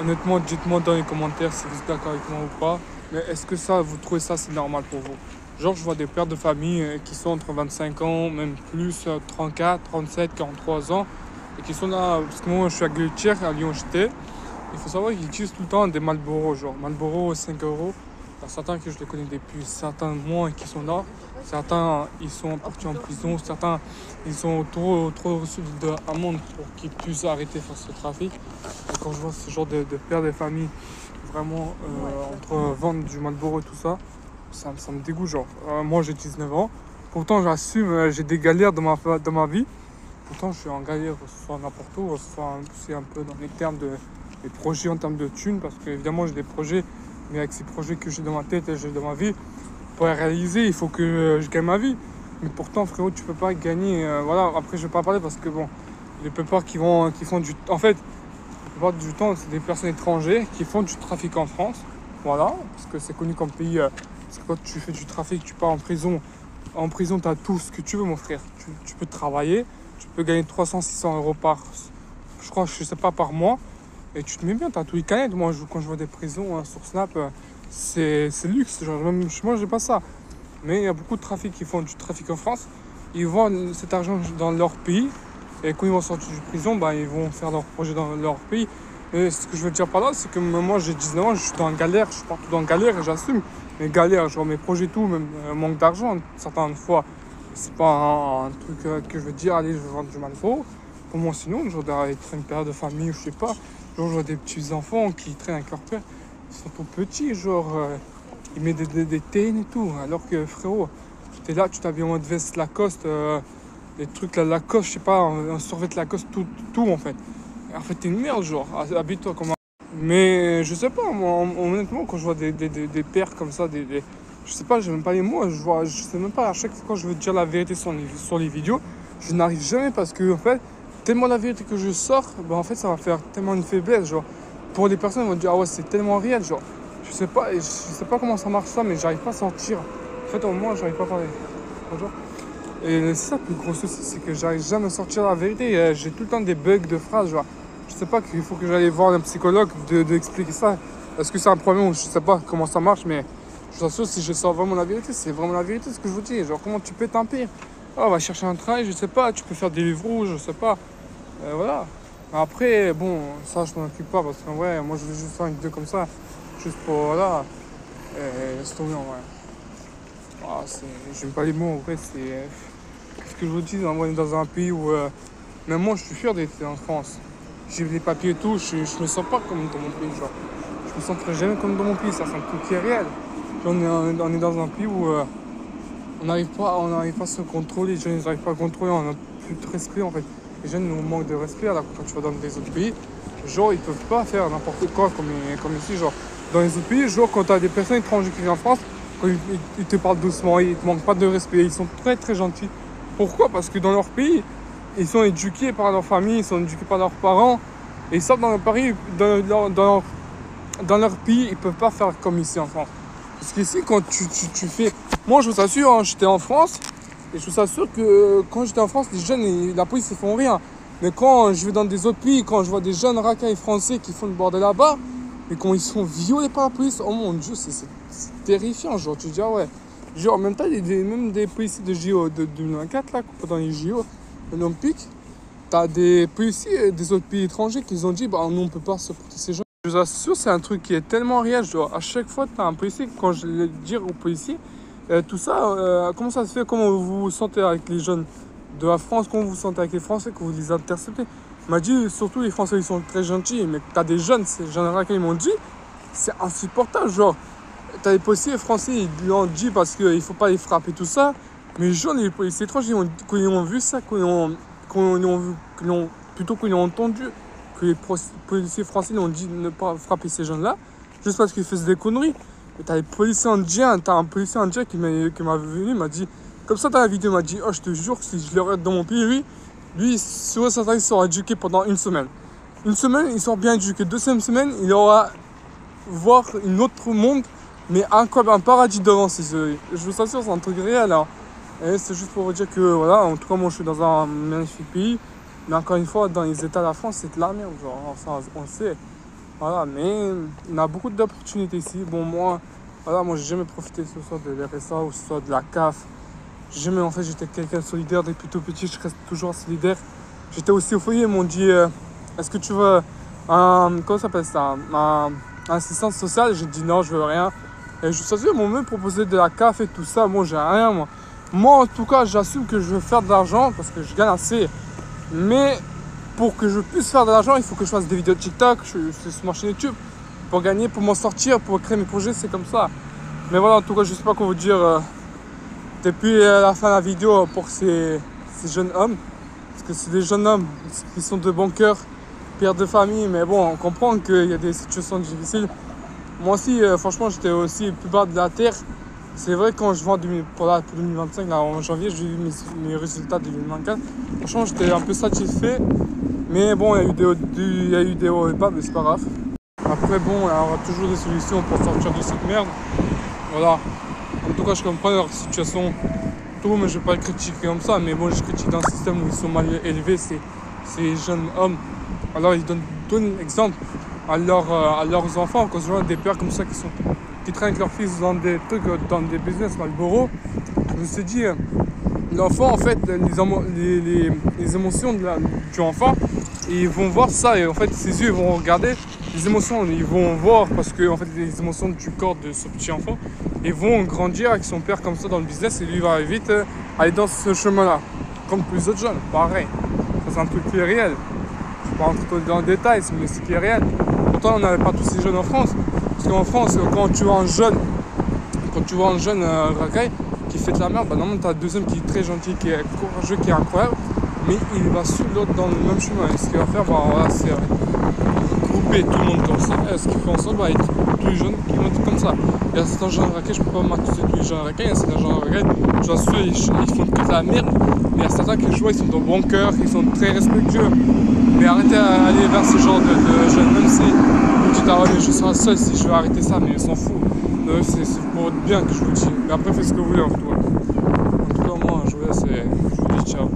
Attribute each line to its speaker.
Speaker 1: Honnêtement, dites-moi dans les commentaires si vous êtes d'accord avec moi ou pas. Mais est-ce que ça, vous trouvez ça, c'est normal pour vous? Genre, je vois des pères de famille qui sont entre 25 ans, même plus, 34, 37, 43 ans, et qui sont là, parce que moi, je suis à Guillotière, à Lyon j'étais. Il faut savoir qu'ils utilisent tout le temps des Marlboro, genre Marlboro 5 euros. Il y a certains que je les connais depuis certains mois et qui sont là. Certains, ils sont partis en prison. Certains, ils ont trop reçu d'amende pour qu'ils puissent arrêter de faire ce trafic. Et quand je vois ce genre de pères de famille vraiment entre vendre du Marlboro et tout ça, ça me dégoûte. Genre, moi j'ai 19 ans. Pourtant, j'assume, j'ai des galères dans ma vie. Pourtant, je suis en galère, que ce soit n'importe où, que ce soit c'est un peu dans les termes de mes projets en termes de thunes, parce que évidemment j'ai des projets, mais avec ces projets que j'ai dans ma tête et j'ai dans ma vie, pour les réaliser, il faut que je gagne ma vie. Mais pourtant, frérot, tu peux pas gagner. Voilà, après je vais pas parler parce que bon, les plupart qui font du, en fait, la plupart du temps, c'est des personnes étrangères qui font du trafic en France. Voilà, parce que c'est connu comme pays. Parce que quand tu fais du trafic, tu pars en prison. En prison, tu as tout ce que tu veux, mon frère. Tu peux travailler, tu peux gagner 300-600 euros je crois, je sais pas, par mois. Et tu te mets bien, t'as tous les canettes. Moi, quand je vois des prisons sur Snap, c'est luxe. Genre, même moi, j'ai pas ça. Mais il y a beaucoup de trafics qui font du trafic en France. Ils vendent cet argent dans leur pays. Et quand ils vont sortir de prison, bah, ils vont faire leur projet dans leur pays. Et ce que je veux dire par là, c'est que moi, j'ai 19 ans, je suis dans la galère. Je suis partout dans la galère et j'assume mes galères. Genre mes projets, tout, même manque d'argent. Certaines fois, c'est pas un truc que je veux dire, allez, je vais vendre du Malfaux. Pour moi, sinon, genre d'être une période de famille, je sais pas. Genre, je vois des petits enfants qui traînent avec leur père. Ils sont tout petits, genre, ils mettent des TN et tout. Alors que, frérot, t'es là, tu t'habilles en mode veste Lacoste, des trucs là, Lacoste, je sais pas, un survêt Lacoste, tout en fait. En fait, t'es une merde, genre, habille-toi comme un. Mais je sais pas, moi, honnêtement, quand je vois des pères comme ça, je sais pas, j'ai même pas les mots, je sais même pas, à chaque fois quand je veux dire la vérité sur les vidéos, je n'arrive jamais parce que, en fait, tellement la vérité que je sors, bah en fait ça va faire tellement une faiblesse, genre pour les personnes ils vont dire ah ouais c'est tellement réel, genre je sais pas comment ça marche ça, mais j'arrive pas à sortir. En fait au moins j'arrive pas à parler. Bonjour. Et c'est ça le plus gros souci, c'est que j'arrive jamais à sortir la vérité. J'ai tout le temps des bugs de phrases, genre je sais pas qu'il faut que j'aille voir un psychologue de expliquer ça. Est-ce que c'est un problème ou je sais pas comment ça marche, mais je vous assure si je sors vraiment la vérité, c'est vraiment la vérité ce que je vous dis. Genre comment tu peux t'empire. Oh, on va chercher un travail, je sais pas, tu peux faire des livres rouges, je sais pas. Voilà. Après, bon, ça je m'en occupe pas parce que ouais, moi je veux juste faire une vidéo comme ça, juste pour voilà. Laisse tomber en vrai. Ah, j'aime pas les mots en vrai, c'est. Ce que je vous dis, on est dans un pays où. Même moi je suis fier d'être en France. J'ai les papiers et tout, je me sens pas comme dans mon pays, genre. Je me sentirai jamais comme dans mon pays, ça c'est un truc qui est réel. On est dans un pays où on n'arrive pas à se contrôler, les gens n'arrivent pas à contrôler, on n'a plus de respect en fait. Les jeunes nous manquent de respect alors que quand tu vas dans des autres pays, genre ils peuvent pas faire n'importe quoi comme ici, genre dans les autres pays, genre quand tu as des personnes étrangères qui viennent en France, quand ils te parlent doucement, ils te manquent pas de respect, ils sont très très gentils. Pourquoi? Parce que dans leur pays, ils sont éduqués par leur famille, ils sont éduqués par leurs parents, et ils sortent dans leur pays, dans leur pays, ils peuvent pas faire comme ici en France. Parce qu'ici, quand tu fais. Moi, je vous assure, hein, j'étais en France, et je vous assure que quand j'étais en France, les jeunes, la police, ils font rien. Mais quand je vais dans des autres pays, quand je vois des jeunes racailles français qui font le bordel là-bas, et quand ils sont violés par la police, oh mon dieu, c'est terrifiant. Genre, tu te dis, ah ouais. Genre, en même temps, même des policiers de JO de 2024, là, pendant les JO olympiques, t'as des policiers des autres pays étrangers qui ont dit, bah, nous, on peut pas supporter ces gens. Je vous assure, c'est un truc qui est tellement réel. Genre, à chaque fois, t'as un policier, quand je vais dire aux policiers, tout ça, comment ça se fait, comment vous vous sentez avec les jeunes de la France, comment vous vous sentez avec les Français, que vous les interceptez. Il m'a dit, surtout les Français, ils sont très gentils, mais t'as des jeunes, ces jeunes-là, ils m'ont dit, c'est insupportable. Genre, t'as les policiers français, ils l'ont dit parce qu'il faut pas les frapper, tout ça. Mais genre, les policiers étrangers, quand ils ont vu ça, plutôt qu'ils ont entendu que les policiers français ont dit de ne pas frapper ces jeunes-là, juste parce qu'ils faisaient des conneries. Et t'as les policiers indiens, t'as un policier indien qui m'a venu, m'a dit, comme ça dans la vidéo, m'a dit, oh je te jure que si je le regarde dans mon pays, lui, sur certains, il sera éduqué pendant une semaine. Une semaine, il sera bien éduqué. Deuxième semaine, il aura voir un autre monde, mais un paradis devant ses yeux. Je vous assure, c'est un truc réel. Hein. Et c'est juste pour vous dire que, voilà, en tout cas, moi, je suis dans un magnifique pays. Mais encore une fois, dans les États de la France, c'est de la merde. Genre, ça, on le sait. Voilà, mais on a beaucoup d'opportunités ici. Bon, moi j'ai jamais profité, que ce soit de l'RSA ou que ce soit de la CAF. Jamais, en fait, j'étais quelqu'un de solidaire depuis tout petit, je reste toujours solidaire. J'étais aussi au foyer, ils m'ont dit est-ce que tu veux comment ça s'appelle ça, un assistance sociale? J'ai dit non, je veux rien. Et je sais, ils m'ont même proposé de la CAF et tout ça. Moi, j'ai rien, moi. Moi, en tout cas, j'assume que je veux faire de l'argent parce que je gagne assez. Mais pour que je puisse faire de l'argent, il faut que je fasse des vidéos de TikTok, je suis sur ma chaîne YouTube. Pour gagner, pour m'en sortir, pour créer mes projets, c'est comme ça. Mais voilà, en tout cas, je sais pas quoi vous dire depuis la fin de la vidéo pour ces jeunes hommes. Parce que c'est des jeunes hommes qui sont de bon cœur, pères de famille. Mais bon, on comprend qu'il y a des situations difficiles. Moi aussi, franchement, j'étais aussi plus bas de la terre. C'est vrai, quand je vois pour 2025, là, en janvier, j'ai eu mes résultats de 2024. Franchement, j'étais un peu satisfait. Mais bon, il y a eu des hauts et bas, mais c'est pas grave. Après, bon, il y aura toujours des solutions pour sortir de cette merde. Voilà. En tout cas, je comprends leur situation. Tout, mais je vais pas les critiquer comme ça. Mais bon, je critique dans un système où ils sont mal élevés, ces jeunes hommes. Alors, ils donnent l'exemple à leurs enfants. Quand je vois des pères comme ça qui traînent avec leurs fils dans des trucs, dans des business Marlboro, je me suis dit, l'enfant, en fait, les émotions du enfant, ils vont voir ça et en fait, ses yeux vont regarder les émotions, ils vont voir parce que en fait, les émotions du corps de ce petit enfant, ils vont grandir avec son père comme ça dans le business et lui va vite aller dans ce chemin-là. Comme plus d'autres jeunes, pareil. Ça, c'est un truc qui est réel. Je ne vais pas rentrer dans le détail, mais c'est qui est réel. Pourtant, on n'avait pas tous ces jeunes en France. Parce qu'en France, quand tu vois un jeune racaille qui fait de la merde, bah normalement tu as le deuxième qui est très gentil, qui est courageux, qui est incroyable, mais il va suivre l'autre dans le même chemin. Et ce qu'il va faire, bah voilà, c'est grouper tout le monde comme ça. Et ce qu'il fait ensemble, bah, être tous les jeunes qui vont être comme ça. Il y a certains jeunes racailles, je peux pas m'accuser tous les jeunes racailles, il y a certains jeunes racailles, je vois ceux, ils font que de la merde, mais il y a certains que je vois, ils sont de bon cœur, ils sont très respectueux. Mais arrêtez d'aller vers ce genre de jeunes, même si vous dites, ah ouais, je serai seul si je vais arrêter ça, mais ils s'en foutent. C'est pour votre bien que je vous dis. Mais après, faites ce que vous voulez en tout cas. En tout cas, moi, je vous laisse et je vous dis ciao.